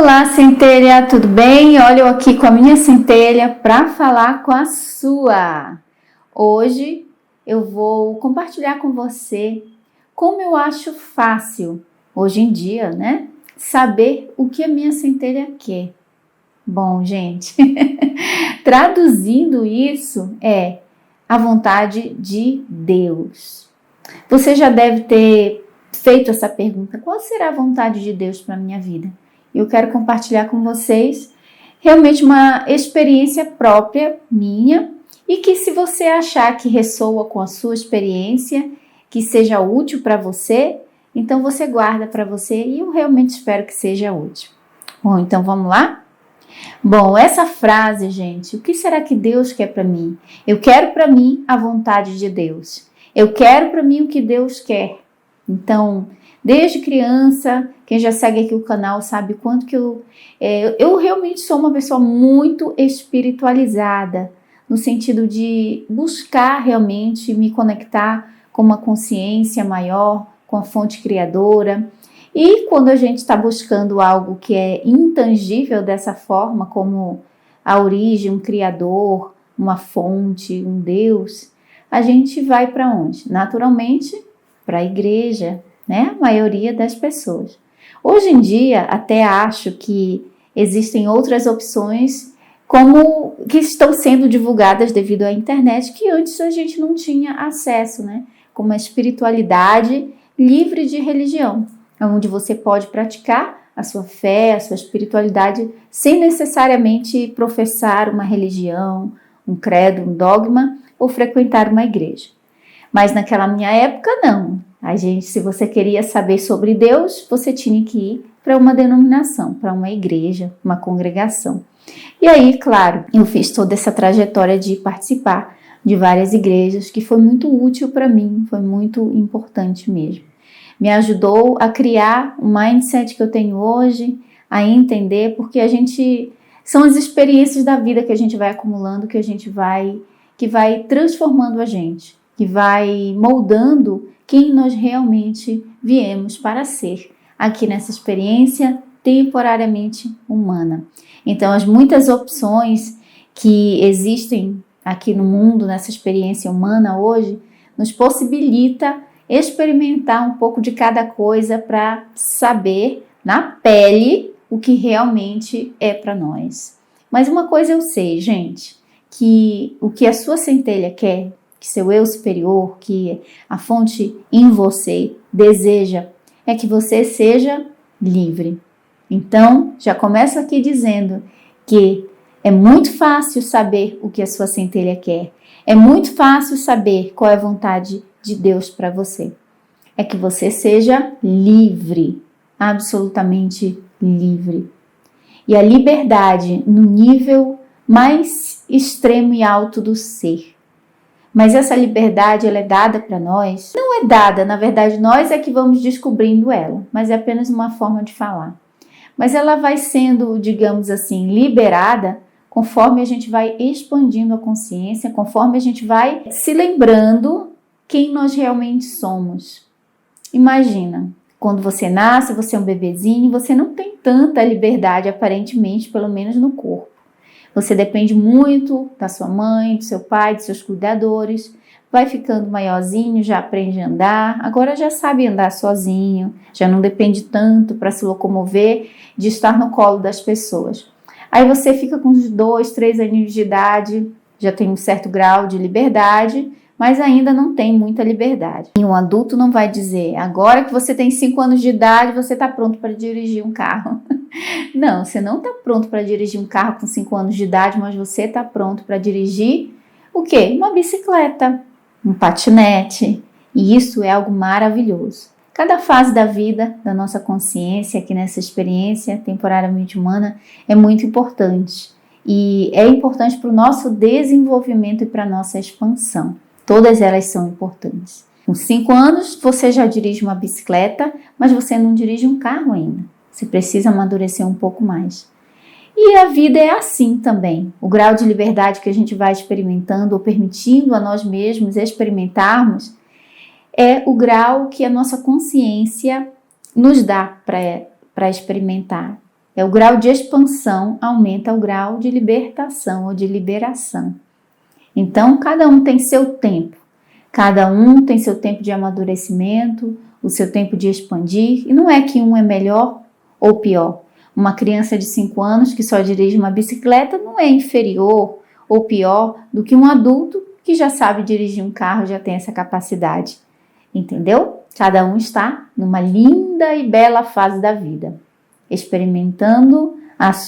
Olá, centelha, tudo bem? Olha eu aqui com a minha centelha para falar com a sua. Hoje eu vou compartilhar com você como eu acho fácil, hoje em dia, né? Saber o que a minha centelha quer. Bom, gente, traduzindo isso é a vontade de Deus. Você já deve ter feito essa pergunta: qual será a vontade de Deus para a minha vida? Eu quero compartilhar com vocês realmente uma experiência própria minha e que, se você achar que ressoa com a sua experiência, que seja útil para você, então você guarda para você e eu realmente espero que seja útil. Bom, então vamos lá? Bom, essa frase, gente, o que será que Deus quer para mim? Eu quero para mim a vontade de Deus. Eu quero para mim o que Deus quer. Então, desde criança, quem já segue aqui o canal sabe quanto que eu realmente sou uma pessoa muito espiritualizada, no sentido de buscar realmente me conectar com uma consciência maior, com a fonte criadora. E quando a gente está buscando algo que é intangível dessa forma, como a origem, um criador, uma fonte, um Deus, a gente vai para onde? Naturalmente, para a igreja, né? A maioria das pessoas. Hoje em dia, até acho que existem outras opções como que estão sendo divulgadas devido à internet, que antes a gente não tinha acesso, né? Como a espiritualidade livre de religião, onde você pode praticar a sua fé, a sua espiritualidade, sem necessariamente professar uma religião, um credo, um dogma ou frequentar uma igreja. Mas naquela minha época, não. Se você queria saber sobre Deus, você tinha que ir para uma denominação, para uma igreja, uma congregação. E aí, claro, eu fiz toda essa trajetória de participar de várias igrejas, que foi muito útil para mim, foi muito importante mesmo. Me ajudou a criar o mindset que eu tenho hoje, a entender, porque são as experiências da vida que a gente vai acumulando, que vai transformando a gente, que vai moldando quem nós realmente viemos para ser aqui nessa experiência temporariamente humana. Então, as muitas opções que existem aqui no mundo, nessa experiência humana hoje, nos possibilita experimentar um pouco de cada coisa para saber na pele o que realmente é para nós. Mas uma coisa eu sei, gente, que o que a sua centelha quer, que seu eu superior, que a fonte em você deseja, é que você seja livre. Então, já começo aqui dizendo que é muito fácil saber o que a sua centelha quer. É muito fácil saber qual é a vontade de Deus para você. É que você seja livre, absolutamente livre. E a liberdade no nível mais extremo e alto do ser. Mas essa liberdade, ela é dada para nós? Não é dada, na verdade, nós é que vamos descobrindo ela, mas é apenas uma forma de falar. Mas ela vai sendo, digamos assim, liberada conforme a gente vai expandindo a consciência, conforme a gente vai se lembrando quem nós realmente somos. Imagina, quando você nasce, você é um bebezinho, você não tem tanta liberdade, aparentemente, pelo menos no corpo. Você depende muito da sua mãe, do seu pai, dos seus cuidadores. Vai ficando maiorzinho, já aprende a andar. Agora já sabe andar sozinho. Já não depende tanto para se locomover de estar no colo das pessoas. Aí você fica com uns 2, 3 aninhos de idade. Já tem um certo grau de liberdade, mas ainda não tem muita liberdade. E um adulto não vai dizer: agora que você tem 5 anos de idade, você está pronto para dirigir um carro. Não, você não está pronto para dirigir um carro com 5 anos de idade, mas você está pronto para dirigir o quê? Uma bicicleta, um patinete. E isso é algo maravilhoso. Cada fase da vida, da nossa consciência, aqui nessa experiência temporariamente humana, é muito importante. E é importante para o nosso desenvolvimento e para a nossa expansão. Todas elas são importantes. Com 5 anos, você já dirige uma bicicleta, mas você não dirige um carro ainda. Você precisa amadurecer um pouco mais. E a vida é assim também. O grau de liberdade que a gente vai experimentando ou permitindo a nós mesmos experimentarmos é o grau que a nossa consciência nos dá para experimentar. O grau de expansão aumenta o grau de libertação ou de liberação. Então, cada um tem seu tempo. Cada um tem seu tempo de amadurecimento, o seu tempo de expandir. E não é que um é melhor ou pior. Uma criança de 5 anos que só dirige uma bicicleta não é inferior ou pior do que um adulto que já sabe dirigir um carro, já tem essa capacidade. Entendeu? Cada um está numa linda e bela fase da vida, experimentando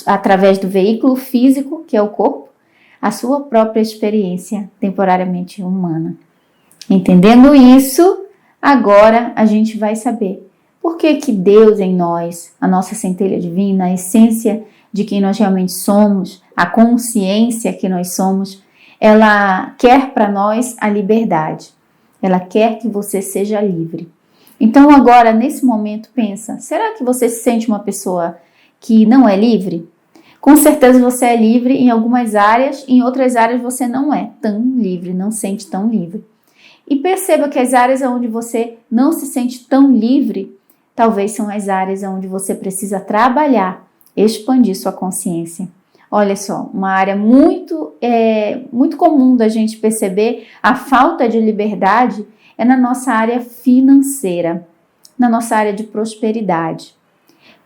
através do veículo físico, que é o corpo, a sua própria experiência temporariamente humana. Entendendo isso, agora a gente vai saber por que Deus em nós, a nossa centelha divina, a essência de quem nós realmente somos, a consciência que nós somos, ela quer para nós a liberdade. Ela quer que você seja livre. Então agora, nesse momento, pensa, será que você se sente uma pessoa que não é livre? Com certeza você é livre em algumas áreas, em outras áreas você não é tão livre, não se sente tão livre. E perceba que as áreas onde você não se sente tão livre, talvez são as áreas onde você precisa trabalhar, expandir sua consciência. Olha só, uma área muito comum da gente perceber a falta de liberdade é na nossa área financeira, na nossa área de prosperidade.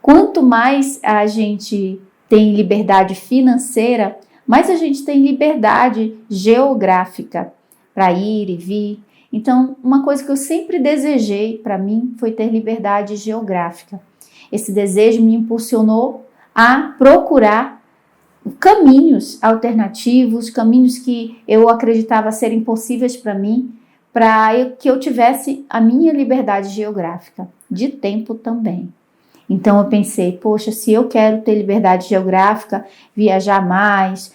Quanto mais a gente tem liberdade financeira, mais a gente tem liberdade geográfica para ir e vir. Então, uma coisa que eu sempre desejei para mim foi ter liberdade geográfica. Esse desejo me impulsionou a procurar caminhos alternativos, caminhos que eu acreditava serem possíveis para mim, para que eu tivesse a minha liberdade geográfica, de tempo também. Então eu pensei, poxa, se eu quero ter liberdade geográfica, viajar mais,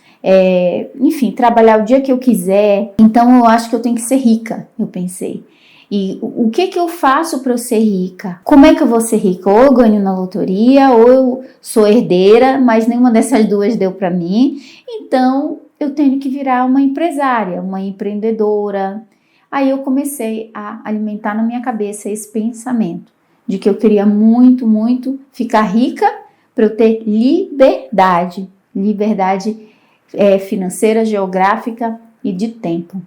enfim, trabalhar o dia que eu quiser, então eu acho que eu tenho que ser rica, eu pensei. E o que eu faço para eu ser rica? Como é que eu vou ser rica? Ou eu ganho na loteria, ou eu sou herdeira, mas nenhuma dessas duas deu para mim. Então, eu tenho que virar uma empresária, uma empreendedora. Aí eu comecei a alimentar na minha cabeça esse pensamento de que eu queria muito, muito ficar rica para eu ter liberdade. Liberdade financeira, geográfica e de tempo.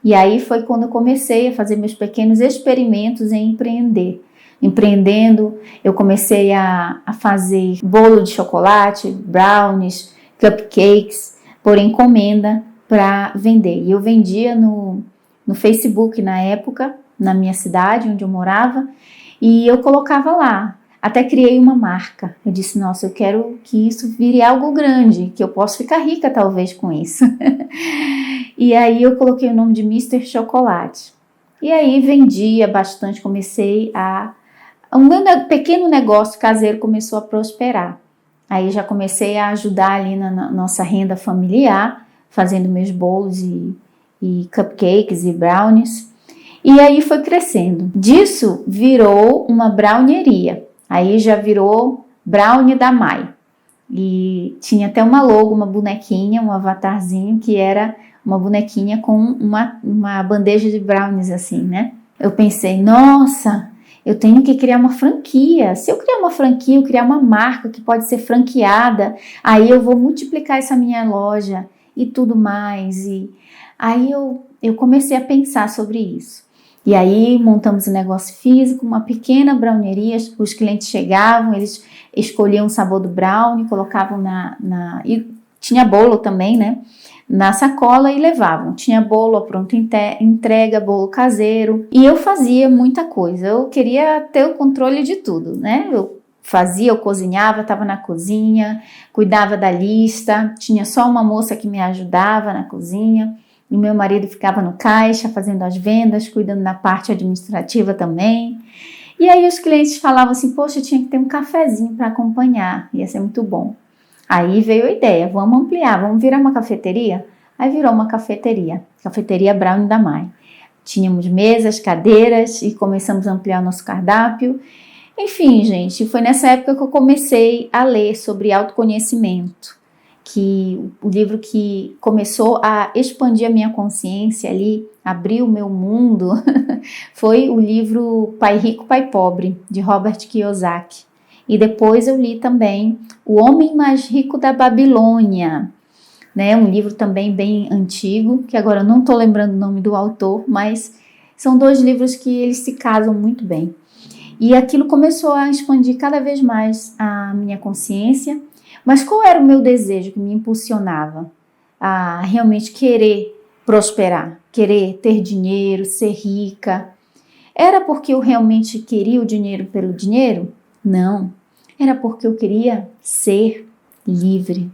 E aí foi quando eu comecei a fazer meus pequenos experimentos em empreender. Empreendendo, eu comecei a fazer bolo de chocolate, brownies, cupcakes, por encomenda para vender. E eu vendia no Facebook na época, na minha cidade, onde eu morava, e eu colocava lá. Até criei uma marca. Eu disse, nossa, eu quero que isso vire algo grande, que eu possa ficar rica talvez com isso. E aí eu coloquei o nome de Mr. Chocolate. E aí vendia bastante, o meu pequeno negócio caseiro começou a prosperar. Aí já comecei a ajudar ali na nossa renda familiar, fazendo meus bolos e cupcakes e brownies. E aí foi crescendo. Disso virou uma brownieria. Aí já virou Brownie da Mai. E tinha até uma logo, uma bonequinha, um avatarzinho, que era uma bonequinha com uma bandeja de brownies assim, né? Eu pensei, nossa, eu tenho que criar uma franquia. Se eu criar uma franquia, eu criar uma marca que pode ser franqueada, aí eu vou multiplicar essa minha loja e tudo mais. E aí eu comecei a pensar sobre isso. E aí montamos um negócio físico, uma pequena brownieria, os clientes chegavam, eles escolhiam o sabor do brownie, colocavam e tinha bolo também, né? Na sacola e levavam. Tinha bolo a pronta entrega, bolo caseiro. E eu fazia muita coisa. Eu queria ter o controle de tudo, né? Eu cozinhava, estava na cozinha, cuidava da lista. Tinha só uma moça que me ajudava na cozinha. E meu marido ficava no caixa, fazendo as vendas, cuidando da parte administrativa também. E aí os clientes falavam assim, poxa, tinha que ter um cafezinho para acompanhar. Ia ser muito bom. Aí veio a ideia, vamos ampliar, vamos virar uma cafeteria? Aí virou uma cafeteria, Cafeteria Brownie da Mai. Tínhamos mesas, cadeiras e começamos a ampliar o nosso cardápio. Enfim, gente, foi nessa época que eu comecei a ler sobre autoconhecimento, que o livro que começou a expandir a minha consciência ali, abrir o meu mundo, foi o livro Pai Rico, Pai Pobre, de Robert Kiyosaki. E depois eu li também O Homem Mais Rico da Babilônia, né? Um livro também bem antigo, que agora eu não estou lembrando o nome do autor, mas são 2 livros que eles se casam muito bem. E aquilo começou a expandir cada vez mais a minha consciência. Mas qual era o meu desejo que me impulsionava a realmente querer prosperar, querer ter dinheiro, ser rica? Era porque eu realmente queria o dinheiro pelo dinheiro? Não. Era porque eu queria ser livre.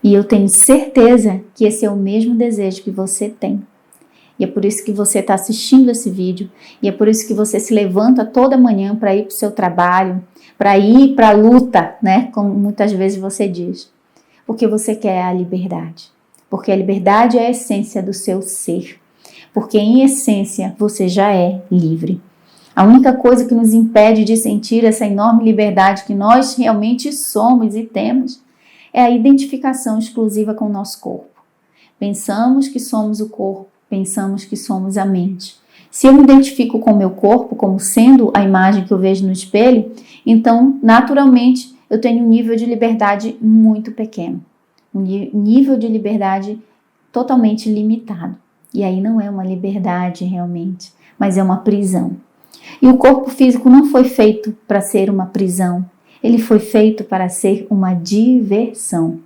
E eu tenho certeza que esse é o mesmo desejo que você tem. E é por isso que você está assistindo esse vídeo. E é por isso que você se levanta toda manhã para ir para o seu trabalho, para ir para a luta, né? Como muitas vezes você diz. Porque você quer a liberdade. Porque a liberdade é a essência do seu ser. Porque em essência você já é livre. A única coisa que nos impede de sentir essa enorme liberdade que nós realmente somos e temos é a identificação exclusiva com o nosso corpo. Pensamos que somos o corpo, pensamos que somos a mente. Se eu me identifico com o meu corpo como sendo a imagem que eu vejo no espelho, então, naturalmente, eu tenho um nível de liberdade muito pequeno. Um nível de liberdade totalmente limitado. E aí não é uma liberdade realmente, mas é uma prisão. E o corpo físico não foi feito para ser uma prisão. Ele foi feito para ser uma diversão.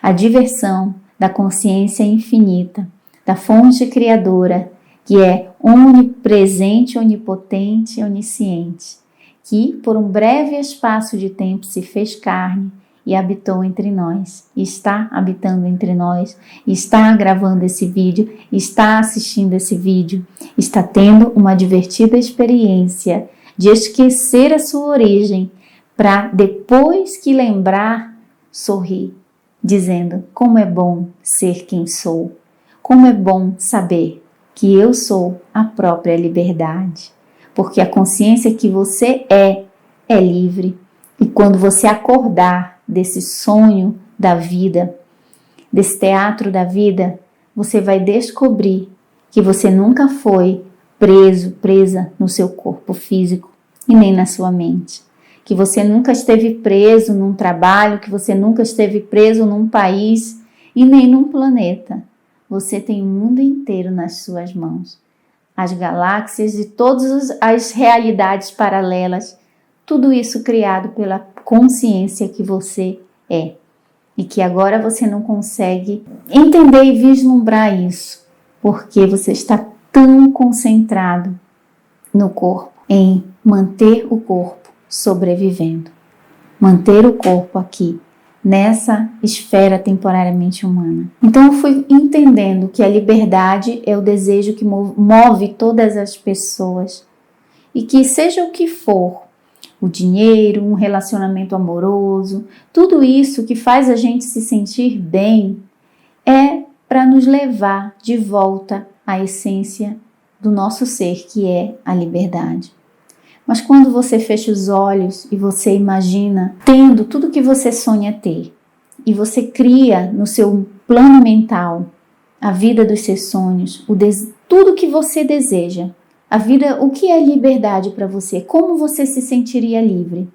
A diversão da consciência infinita, da fonte criadora, que é onipresente, onipotente, onisciente, que por um breve espaço de tempo se fez carne e habitou entre nós, está habitando entre nós, está gravando esse vídeo, está assistindo esse vídeo, está tendo uma divertida experiência de esquecer a sua origem para depois que lembrar, sorrir, dizendo como é bom ser quem sou, como é bom saber que eu sou a própria liberdade, porque a consciência que você é livre. E quando você acordar desse sonho da vida, desse teatro da vida, você vai descobrir que você nunca foi presa no seu corpo físico e nem na sua mente. Que você nunca esteve preso num trabalho, que você nunca esteve preso num país e nem num planeta. Você tem o mundo inteiro nas suas mãos. As galáxias e todas as realidades paralelas, tudo isso criado pela consciência que você é. E que agora você não consegue entender e vislumbrar isso, porque você está tão concentrado no corpo, em manter o corpo sobrevivendo. Manter o corpo aqui, nessa esfera temporariamente humana. Então eu fui entendendo que a liberdade é o desejo que move todas as pessoas. E que seja o que for, o dinheiro, um relacionamento amoroso, tudo isso que faz a gente se sentir bem é para nos levar de volta à essência do nosso ser, que é a liberdade. Mas quando você fecha os olhos e você imagina tendo tudo que você sonha ter, e você cria no seu plano mental a vida dos seus sonhos, tudo que você deseja, a vida, o que é liberdade para você? Como você se sentiria livre?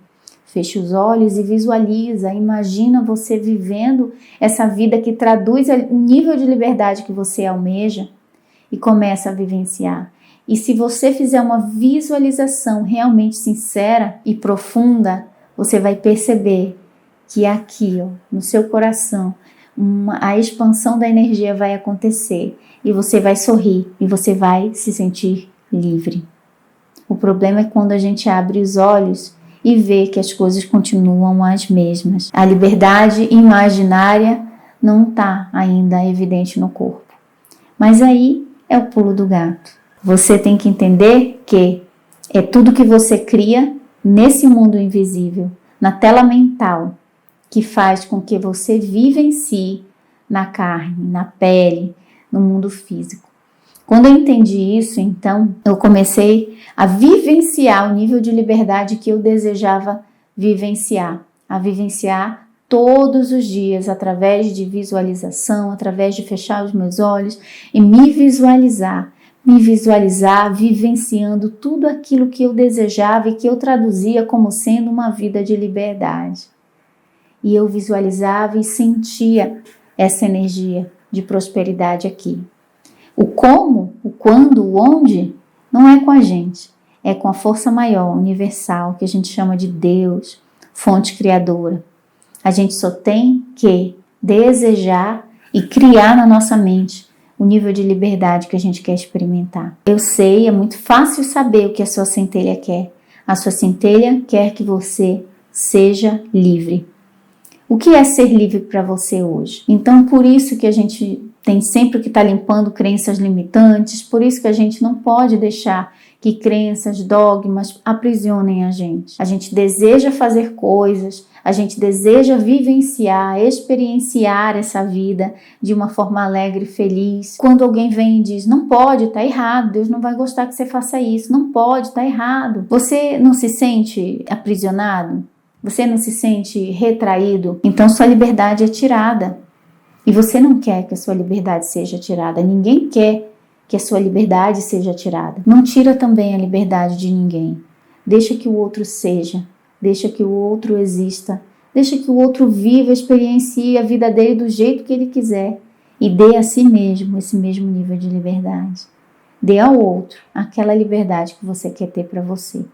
Feche os olhos e visualiza, imagina você vivendo essa vida que traduz o nível de liberdade que você almeja e começa a vivenciar. E se você fizer uma visualização realmente sincera e profunda, você vai perceber que aqui, ó, no seu coração, a expansão da energia vai acontecer e você vai sorrir e você vai se sentir livre. O problema é quando a gente abre os olhos e vê que as coisas continuam as mesmas. A liberdade imaginária não está ainda evidente no corpo. Mas aí é o pulo do gato. Você tem que entender que é tudo que você cria nesse mundo invisível, na tela mental, que faz com que você vivencie na carne, na pele, no mundo físico. Quando eu entendi isso, então, eu comecei a vivenciar o nível de liberdade que eu desejava vivenciar. A vivenciar todos os dias, através de visualização, através de fechar os meus olhos e me visualizar me visualizar vivenciando tudo aquilo que eu desejava e que eu traduzia como sendo uma vida de liberdade. E eu visualizava e sentia essa energia de prosperidade aqui. O como, o quando, o onde, não é com a gente, é com a força maior, universal, que a gente chama de Deus, fonte criadora. A gente só tem que desejar e criar na nossa mente o nível de liberdade que a gente quer experimentar. Eu sei, é muito fácil saber o que a sua centelha quer. A sua centelha quer que você seja livre. O que é ser livre para você hoje? Então, por isso que a gente tem sempre que estar limpando crenças limitantes, por isso que a gente não pode deixar que crenças, dogmas aprisionem a gente. A gente deseja fazer coisas, a gente deseja vivenciar, experienciar essa vida de uma forma alegre e feliz. Quando alguém vem e diz, não pode, tá errado, Deus não vai gostar que você faça isso, não pode, tá errado. Você não se sente aprisionado? Você não se sente retraído? Então sua liberdade é tirada. E você não quer que a sua liberdade seja tirada. Ninguém quer que a sua liberdade seja tirada. Não tira também a liberdade de ninguém. Deixa que o outro seja. Deixa que o outro exista. Deixa que o outro viva, experiencie a vida dele do jeito que ele quiser. E dê a si mesmo esse mesmo nível de liberdade. Dê ao outro aquela liberdade que você quer ter para você.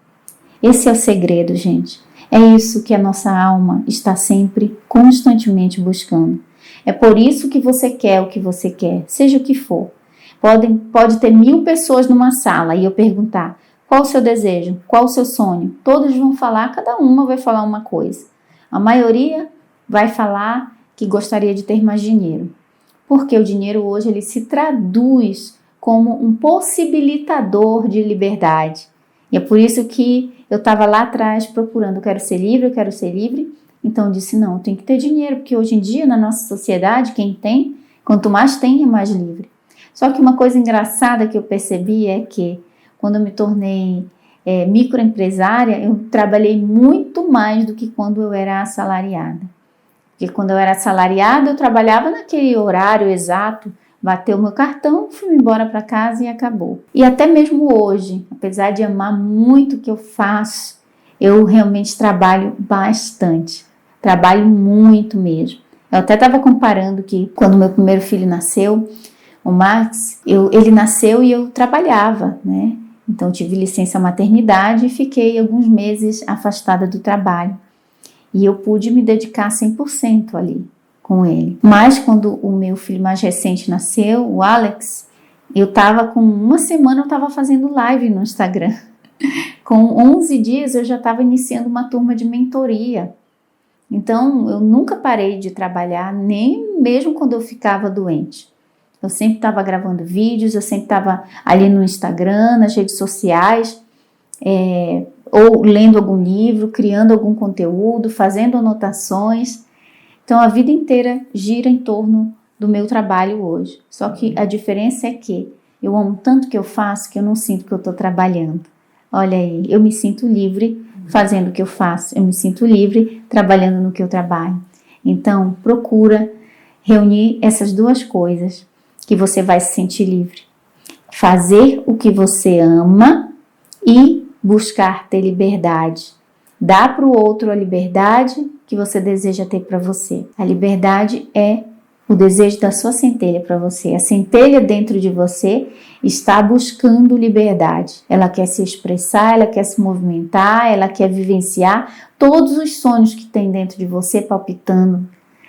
Esse é o segredo, gente. É isso que a nossa alma está sempre, constantemente buscando. É por isso que você quer o que você quer, seja o que for. Pode ter 1000 pessoas numa sala e eu perguntar, qual o seu desejo? Qual o seu sonho? Todos vão falar, cada uma vai falar uma coisa. A maioria vai falar que gostaria de ter mais dinheiro. Porque o dinheiro hoje ele se traduz como um possibilitador de liberdade. E é por isso que eu estava lá atrás procurando, eu quero ser livre. Então eu disse, não, eu tenho que ter dinheiro, porque hoje em dia na nossa sociedade, quem tem, quanto mais tem, é mais livre. Só que uma coisa engraçada que eu percebi é que quando eu me tornei microempresária, eu trabalhei muito mais do que quando eu era assalariada. Porque quando eu era assalariada, eu trabalhava naquele horário exato, bateu o meu cartão, fui embora para casa e acabou. E até mesmo hoje, apesar de amar muito o que eu faço, eu realmente trabalho bastante. Trabalho muito mesmo. Eu até estava comparando que quando meu primeiro filho nasceu, o Max, ele nasceu e eu trabalhava, né? Então, tive licença maternidade e fiquei alguns meses afastada do trabalho. E eu pude me dedicar 100% ali com ele. Mas, quando o meu filho mais recente nasceu, o Alex, eu estava com uma semana, eu estava fazendo live no Instagram. Com 11 dias, eu já estava iniciando uma turma de mentoria. Então, eu nunca parei de trabalhar, nem mesmo quando eu ficava doente. Eu sempre estava gravando vídeos, eu sempre estava ali no Instagram, nas redes sociais, ou lendo algum livro, criando algum conteúdo, fazendo anotações. Então, a vida inteira gira em torno do meu trabalho hoje. Só que a diferença é que eu amo tanto o que eu faço que eu não sinto que eu estou trabalhando. Olha aí, eu me sinto livre fazendo o que eu faço, eu me sinto livre trabalhando no que eu trabalho. Então, procura reunir essas duas coisas que você vai se sentir livre. Fazer o que você ama e buscar ter liberdade. Dá para o outro a liberdade que você deseja ter para você. A liberdade é o desejo da sua centelha para você. A centelha dentro de você está buscando liberdade. Ela quer se expressar, ela quer se movimentar, ela quer vivenciar todos os sonhos que tem dentro de você palpitando,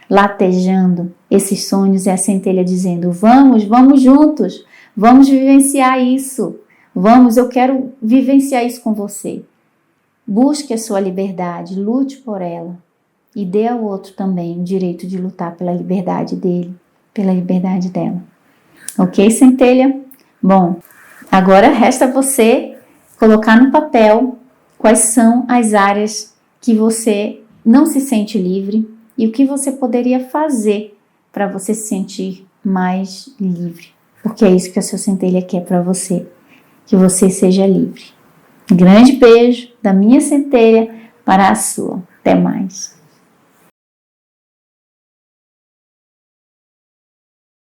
latejando. Esses sonhos é a centelha dizendo, vamos juntos, vamos vivenciar isso. Vamos, eu quero vivenciar isso com você. Busque a sua liberdade, lute por ela. E dê ao outro também o direito de lutar pela liberdade dele, pela liberdade dela. Ok, centelha? Bom, agora resta você colocar no papel quais são as áreas que você não se sente livre e o que você poderia fazer para você se sentir mais livre. Porque é isso que a sua centelha quer para você, que você seja livre. Um grande beijo da minha centelha para a sua. Até mais.